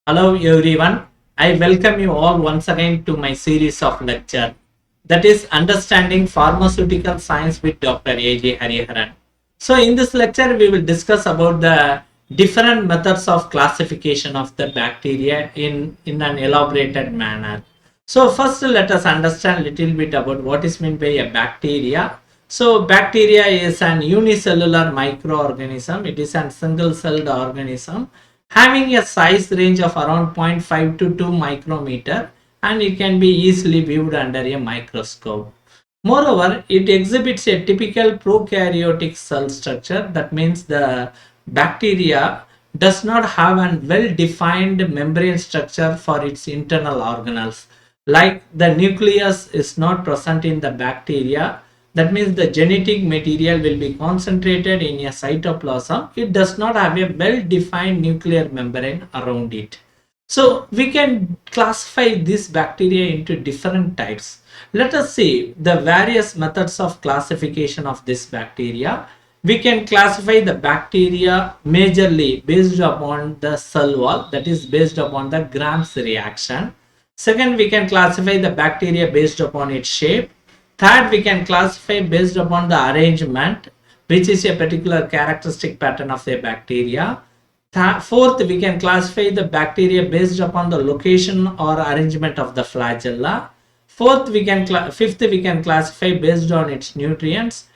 Hello everyone. I welcome you all once again to my series of lecture that is Understanding Pharmaceutical Science with Dr. A.J. Hariharan. So in this lecture we will discuss about the different methods of classification of the bacteria in an elaborated manner. So first let us understand a little bit about what is meant by a bacteria. So bacteria is an unicellular microorganism. It is a single-celled organism having a size range of around 0.5 to 2 micrometer, and it can be easily viewed under a microscope. Moreover, it exhibits a typical prokaryotic cell structure. That means the bacteria does not have a well-defined membrane structure for its internal organelles. Like the nucleus is not present in the bacteria, that means the genetic material will be concentrated in a cytoplasm. It does not have a well-defined nuclear membrane around it. So we can classify this bacteria into different types. Let us see the various methods of classification of this bacteria. We can classify the bacteria majorly based upon the cell wall, that is based upon the Gram's reaction. Second, we can classify the bacteria based upon its shape. Third, we can classify based upon the arrangement, which is a particular characteristic pattern of the bacteria. Fourth, we can classify the bacteria based upon the location or arrangement of the flagella. Fifth, we can classify based on its nutrients.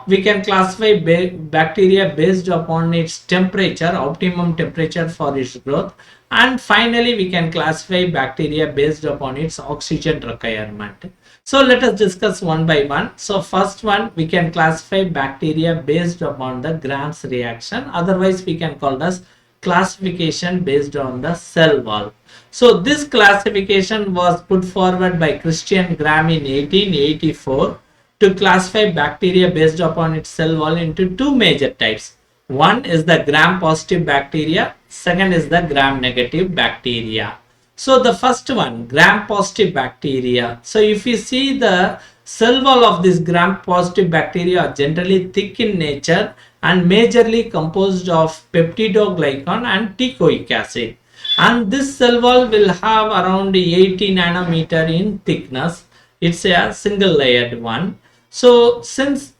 We can classify bacteria based upon its temperature, optimum temperature for its growth. And finally, we can classify bacteria based upon its oxygen requirement. So let us discuss one by one. So first one, we can classify bacteria based upon the Gram's reaction. Otherwise, we can call this classification based on the cell wall. So this classification was put forward by Christian Gram in 1884 to classify bacteria based upon its cell wall into two major types. One is the gram-positive bacteria, second is the gram-negative bacteria. So the first one, gram-positive bacteria. So if you see the cell wall of this gram-positive bacteria are generally thick in nature and majorly composed of peptidoglycan and teichoic acid. And this cell wall will have around 80 nanometer in thickness. It's a single layered one. So since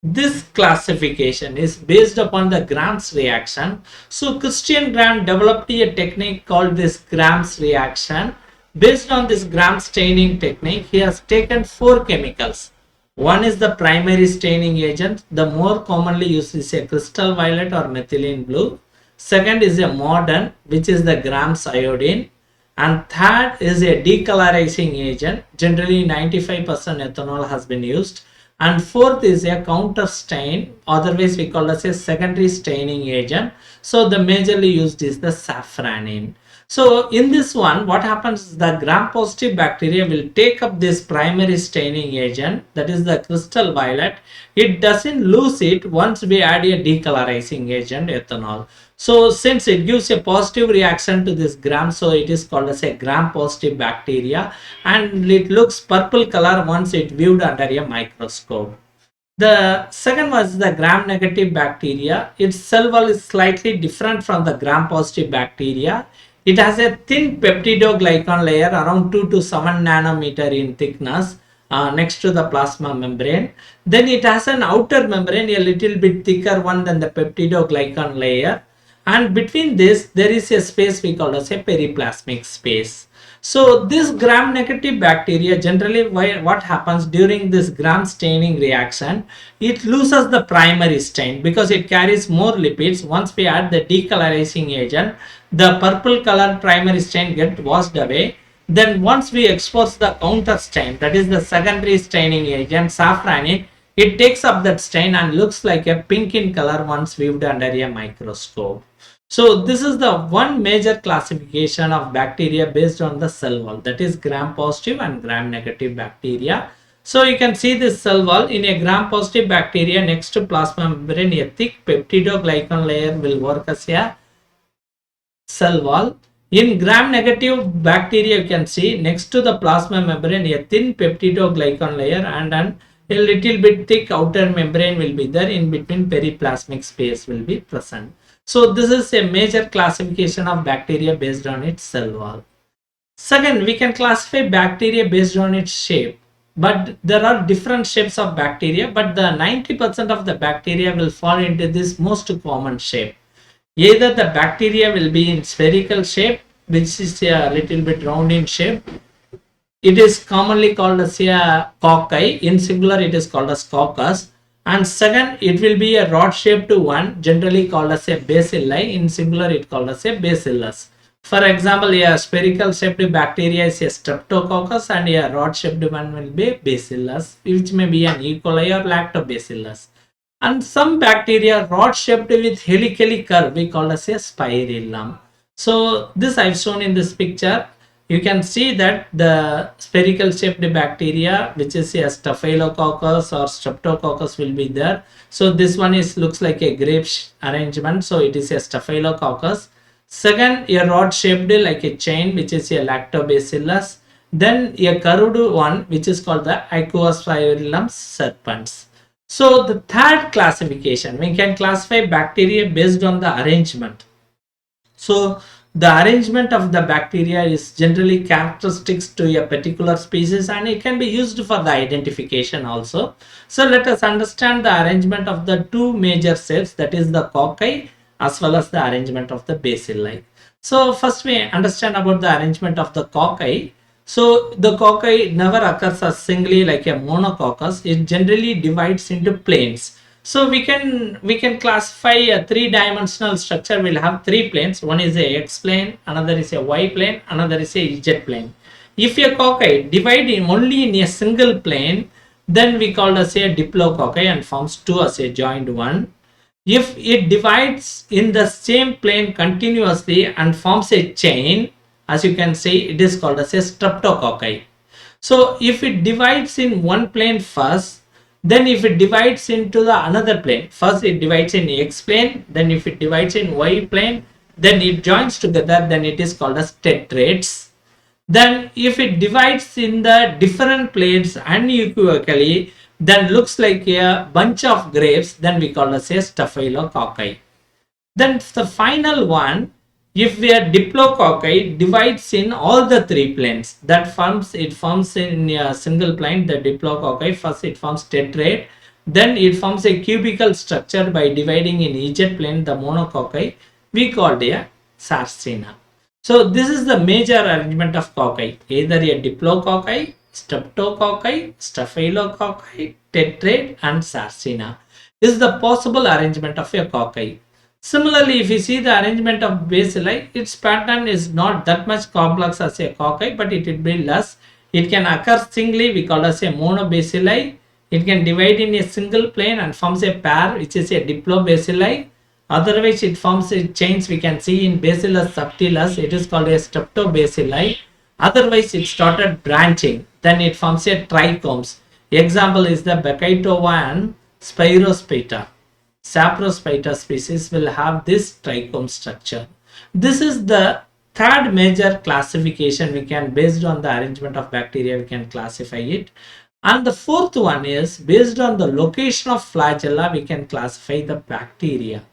this classification is based upon the Gram's reaction, so Christian Gram developed a technique called this Gram's reaction. Based on this Gram staining technique, he has taken four chemicals. One is the primary staining agent. The more commonly used is a crystal violet or methylene blue. Second is a modern, which is the Gram's iodine. And third is a decolorizing agent. Generally 95% ethanol has been used. And fourth is a counter stain, otherwise we call as a secondary staining agent. So the majorly used is the safranin. So in this one, what happens is the gram-positive bacteria will take up this primary staining agent, that is the crystal violet. It doesn't lose it once we add a decolorizing agent, ethanol. So since it gives a positive reaction to this gram, so it is called as a gram-positive bacteria, and it looks purple color once it viewed under a microscope. The second was the gram-negative bacteria. Its cell wall is slightly different from the gram-positive bacteria. It has a thin peptidoglycan layer around 2 to 7 nanometer in thickness next to the plasma membrane. Then it has an outer membrane, a little bit thicker one than the peptidoglycan layer. And between this, there is a space we call as a periplasmic space. So this gram-negative bacteria, generally what happens during this gram staining reaction, it loses the primary stain because it carries more lipids. Once we add the decolorizing agent, the purple colored primary stain gets washed away. Then once we expose the counter stain, that is the secondary staining agent, safranin, it takes up that stain and looks like a pink in color once viewed under a microscope. So this is the one major classification of bacteria based on the cell wall, that is gram-positive and gram-negative bacteria. So you can see this cell wall in a gram-positive bacteria next to plasma membrane, a thick peptidoglycan layer will work as a cell wall. In gram-negative bacteria, you can see next to the plasma membrane a thin peptidoglycan layer and a little bit thick outer membrane will be there. In between, periplasmic space will be present. So this is a major classification of bacteria based on its cell wall. Second, we can classify bacteria based on its shape, but there are different shapes of bacteria, but the 90% of the bacteria will fall into this most common shape. Either the bacteria will be in spherical shape, which is a little bit round in shape. It is commonly called as a cocci. In singular, it is called as coccus. And second, it will be a rod shaped one, generally called as a bacilli. In singular, it called as a bacillus. For example, a spherical shaped bacteria is a streptococcus, and a rod shaped one will be bacillus, which may be an E. coli or lactobacillus. And some bacteria rod shaped with helically curve, we call as a spirillum. So this I've shown in this picture. You can see that the spherical shaped bacteria, which is a staphylococcus or streptococcus, will be there. So this one is looks like a grape arrangement, so it is a staphylococcus. Second, a rod shaped like a chain, which is a lactobacillus. Then a curved one, which is called the Icospirillum serpens. So the third classification, we can classify bacteria based on the arrangement. So the arrangement of the bacteria is generally characteristics to a particular species, and it can be used for the identification also. So let us understand the arrangement of the two major cells, that is the cocci as well as the arrangement of the bacilli. So first we understand about the arrangement of the cocci. So the cocci never occurs as singly like a monococcus. It generally divides into planes. So we can classify a three-dimensional structure. Will have three planes. One is a X plane, another is a Y plane, another is a Z plane. If a cocci divide only in a single plane, then we call as a diplococci and forms two as a joined one. If it divides in the same plane continuously and forms a chain, as you can see, it is called as a streptococci. So if it divides in one plane first, then if it divides into the another plane, first it divides in X plane, then if it divides in Y plane, then it joins together, then it is called as tetrads. Then if it divides in the different planes unequivocally, then looks like a bunch of grapes, then we call as a staphylococci. Then the final one, if a diplococci divides in all the three planes, that forms in a single plane, the diplococci. First it forms tetrad, then it forms a cubical structure by dividing in each plane, the monococci. We called a sarcina. So this is the major arrangement of cocci, either a diplococci, streptococci, staphylococci, tetrad and sarcina. This is the possible arrangement of a cocci. Similarly, if you see the arrangement of bacilli, its pattern is not that much complex as a cocci, but it will be less. It can occur singly, we call as a monobacilli. It can divide in a single plane and forms a pair, which is a diplobacilli. Otherwise, it forms a chains. We can see in Bacillus subtilis, it is called a streptobacilli. Otherwise, it started branching. Then it forms a trichomes. Example is the Bacitova and Spirospita. Saprospita species will have this trichome structure. This is the third major classification we can, based on the arrangement of bacteria, we can classify it. And the fourth one is based on the location of flagella, we can classify the bacteria.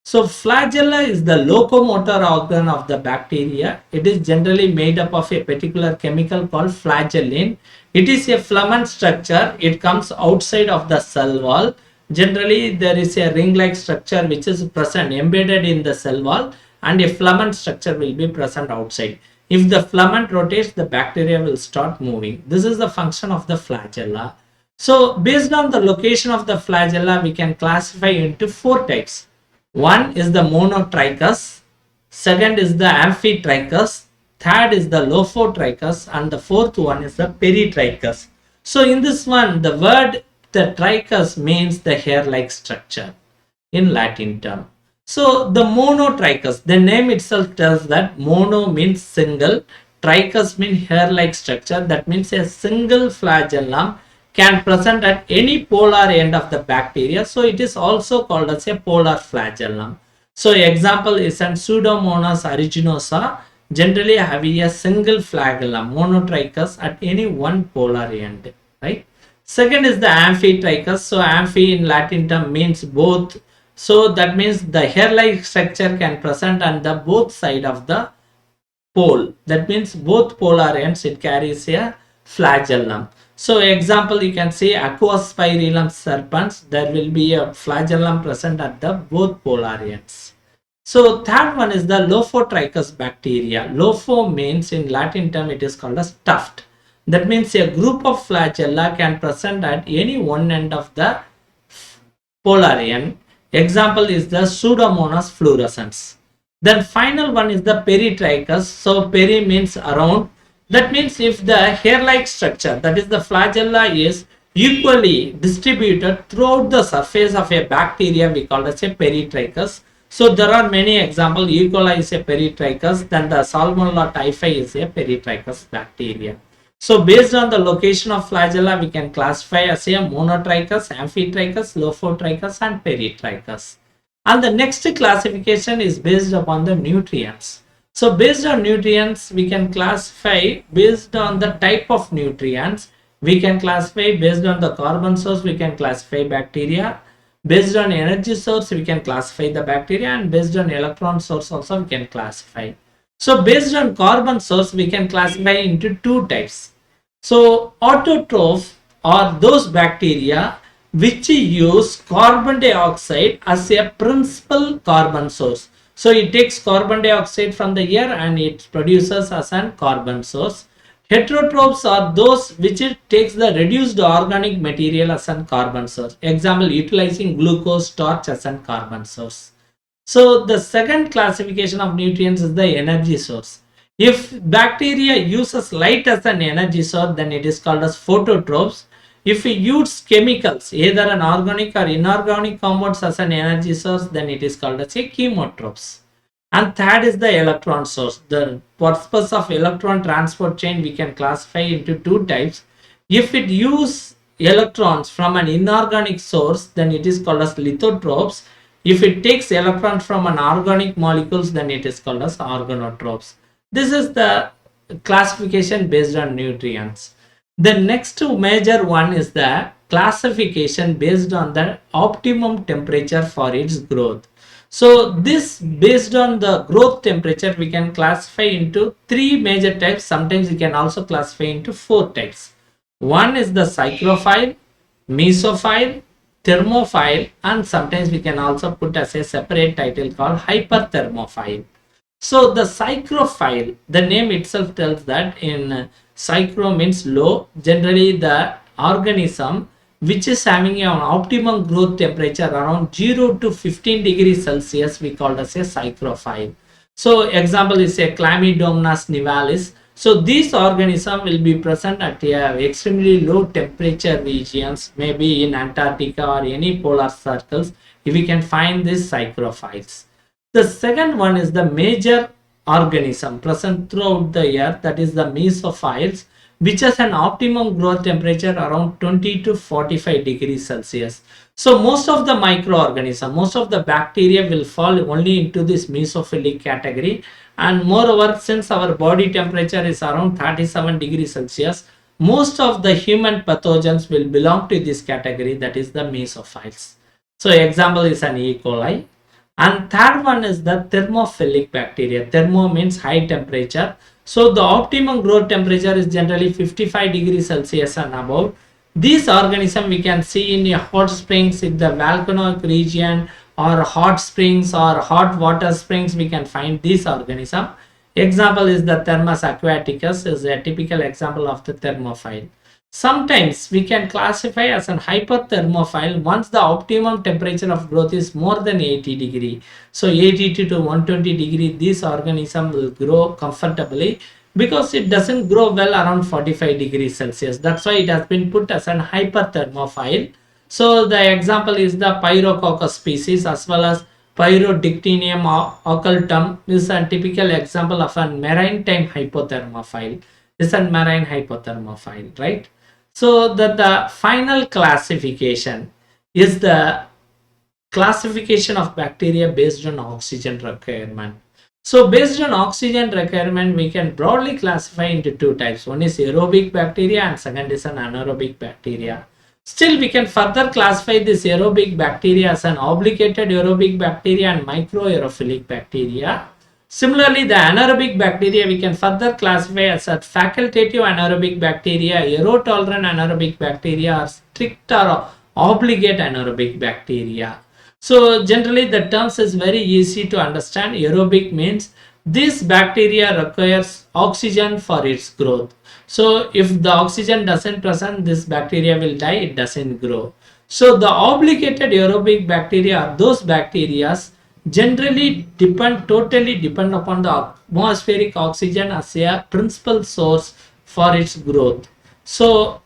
So flagella is the locomotor organ of the bacteria. It is generally made up of a particular chemical called flagellin. It is a filament structure. It comes outside of the cell wall. Generally, there is a ring-like structure which is present, embedded in the cell wall, and a filament structure will be present outside. If the filament rotates, the bacteria will start moving. This is the function of the flagella. So, based on the location of the flagella, we can classify into four types. One is the monotrichous, second is the amphitrichous, third is the lophotrichous, and the fourth one is the peritrichous. So, in this one, the word the trichous means the hair-like structure in Latin term. So the monotrichous, the name itself tells that mono means single, trichous means hair-like structure. That means a single flagellum can present at any polar end of the bacteria. So it is also called as a polar flagellum. So example is an Pseudomonas aeruginosa, generally having a single flagellum, monotrichous, at any one polar end, right? Second is the amphitrichous. So amphi in Latin term means both So that means the hair-like structure can present on the both side of the pole. That means both polar ends it carries a flagellum. So example you can see Aquaspirillum serpens, there will be a flagellum present at the both polar ends. So third one is the Lophotrichous bacteria. Lopho means in Latin term it is called a tuft. That means a group of flagella can present at any one end of the polar end. Example is the Pseudomonas fluorescens. Then final one is the Peritrichous. So peri means around. That means if the hair-like structure, that is the flagella, is equally distributed throughout the surface of a bacteria, we call it a Peritrichous. So there are many examples. E. coli is a Peritrichous. Then the Salmonella typhi is a Peritrichous bacteria. So based on the location of flagella, we can classify as a monotrichous, amphitrichous, lophotrichous and peritrichous. And the next classification is based upon the nutrients. So based on nutrients, we can classify based on the type of nutrients. We can classify based on the carbon source, we can classify bacteria. Based on energy source, we can classify the bacteria, and based on electron source also we can classify. So based on carbon source, we can classify into two types. So autotrophs are those bacteria which use carbon dioxide as a principal carbon source. So it takes carbon dioxide from the air and it produces as an carbon source. Heterotrophs are those which it takes the reduced organic material as an carbon source. Example, utilizing glucose, starch as an carbon source. So the second classification of nutrients is the energy source. If bacteria uses light as an energy source, then it is called as phototrophs. If we use chemicals, either an organic or inorganic compounds as an energy source, then it is called as a chemotrophs. And third is the electron source. The purpose of electron transport chain we can classify into two types. If it uses electrons from an inorganic source, then it is called as lithotrophs. If it takes electrons from an organic molecules, then it is called as organotrophs. This is the classification based on nutrients. The next major one is the classification based on the optimum temperature for its growth. So this based on the growth temperature we can classify into three major types. Sometimes we can also classify into four types. One is the psychrophile, mesophile, thermophile, and sometimes we can also put as a separate title called hyperthermophile. So the psychrophile, the name itself tells that in psychro means low, generally the organism which is having an optimum growth temperature around 0 to 15 degrees Celsius, we call as a psychrophile. So example is a Chlamydomonas nivalis. So these organisms will be present at extremely low temperature regions, maybe in Antarctica or any polar circles, if we can find these psychrophiles. The second one is the major organism present throughout the earth, that is the Mesophiles, which has an optimum growth temperature around 20 to 45 degrees Celsius. So most of the microorganisms, most of the bacteria will fall only into this mesophilic category. And moreover, since our body temperature is around 37 degrees Celsius, most of the human pathogens will belong to this category, that is the mesophiles. So example is an E. coli. And third one is the thermophilic bacteria. Thermo means high temperature. So the optimum growth temperature is generally 55 degrees Celsius and above. These organisms we can see in hot springs in the volcanic region, or hot springs or hot water springs, we can find these organisms. Example is the Thermus aquaticus is a typical example of the thermophile. Sometimes we can classify as an hyperthermophile once the optimum temperature of growth is more than 80 degree. So 80 to 120 degree, this organism will grow comfortably because it doesn't grow well around 45 degrees Celsius. That's why it has been put as an hyperthermophile. So the example is the Pyrococcus species as well as Pyrodictinium occultum is a typical example of a maritime hypothermophile. Is a marine hypothermophile, right? So the final classification is the classification of bacteria based on oxygen requirement. So based on oxygen requirement, we can broadly classify into two types. One is aerobic bacteria and second is an anaerobic bacteria. Still, we can further classify this aerobic bacteria as an obligated aerobic bacteria and microaerophilic bacteria. Similarly, the anaerobic bacteria we can further classify as a facultative anaerobic bacteria, aerotolerant anaerobic bacteria, or strict or obligate anaerobic bacteria. So generally the terms is very easy to understand. Aerobic means this bacteria requires oxygen for its growth. So if the oxygen doesn't present, this bacteria will die, it doesn't grow. So the obligated aerobic bacteria are those bacteria generally totally depend upon the atmospheric oxygen as a principal source for its growth. So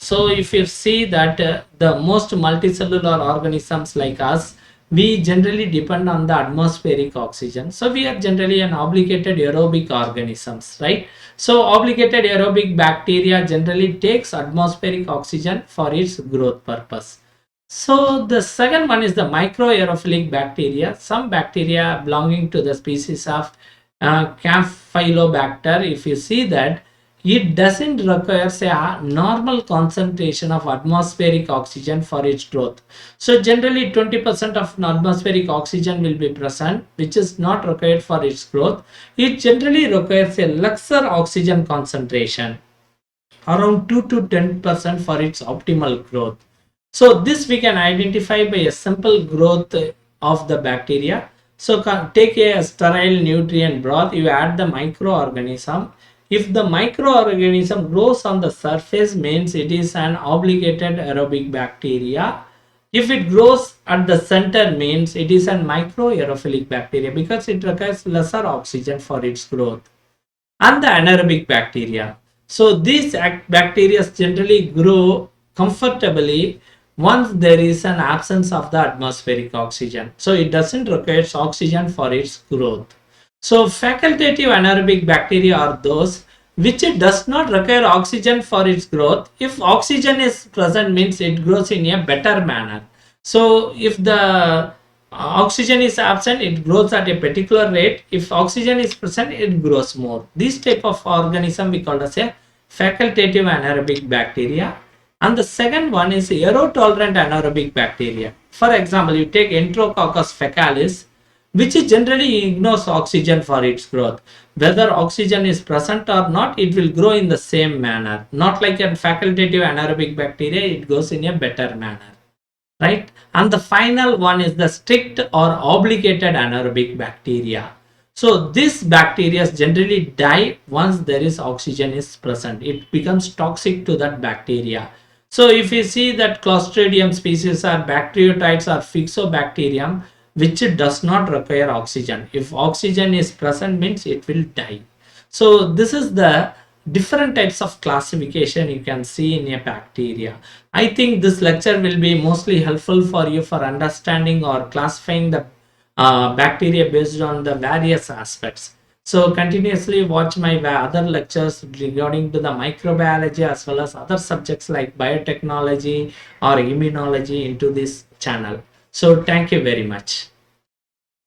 if you see that the most multicellular organisms like us, we generally depend on the atmospheric oxygen. So we are generally an obligated aerobic organisms, right? So obligated aerobic bacteria generally takes atmospheric oxygen for its growth purpose. So the second one is the microaerophilic bacteria. Some bacteria belonging to the species of Campylobacter, if you see that, it doesn't require a normal concentration of atmospheric oxygen for its growth. So generally 20% of atmospheric oxygen will be present, which is not required for its growth. It generally requires a lesser oxygen concentration, around 2 to 10% for its optimal growth. So this we can identify by a simple growth of the bacteria. So take a sterile nutrient broth, you add the microorganism. If the microorganism grows on the surface, means it is an obligated aerobic bacteria. If it grows at the center, means it is a microaerophilic bacteria because it requires lesser oxygen for its growth. And the anaerobic bacteria. So these bacteria generally grow comfortably once there is an absence of the atmospheric oxygen. So it doesn't require oxygen for its growth. So facultative anaerobic bacteria are those which it does not require oxygen for its growth. If oxygen is present, means it grows in a better manner. So if the oxygen is absent, it grows at a particular rate. If oxygen is present, it grows more. This type of organism we call as a facultative anaerobic bacteria. And the second one is aerotolerant anaerobic bacteria. For example, you take Enterococcus faecalis, which generally ignores oxygen for its growth. Whether oxygen is present or not, it will grow in the same manner. Not like a facultative anaerobic bacteria, it goes in a better manner, right? And the final one is the strict or obligated anaerobic bacteria. So this bacteria generally die once there is oxygen is present. It becomes toxic to that bacteria. So if you see that Clostridium species are bacteriotides or Fixobacterium, which does not require oxygen. If oxygen is present, means it will die. So this is the different types of classification you can see in a bacteria. I think this lecture will be mostly helpful for you for understanding or classifying the bacteria based on the various aspects. So continuously watch my other lectures regarding to the microbiology as well as other subjects like biotechnology or immunology into this channel. So thank you very much.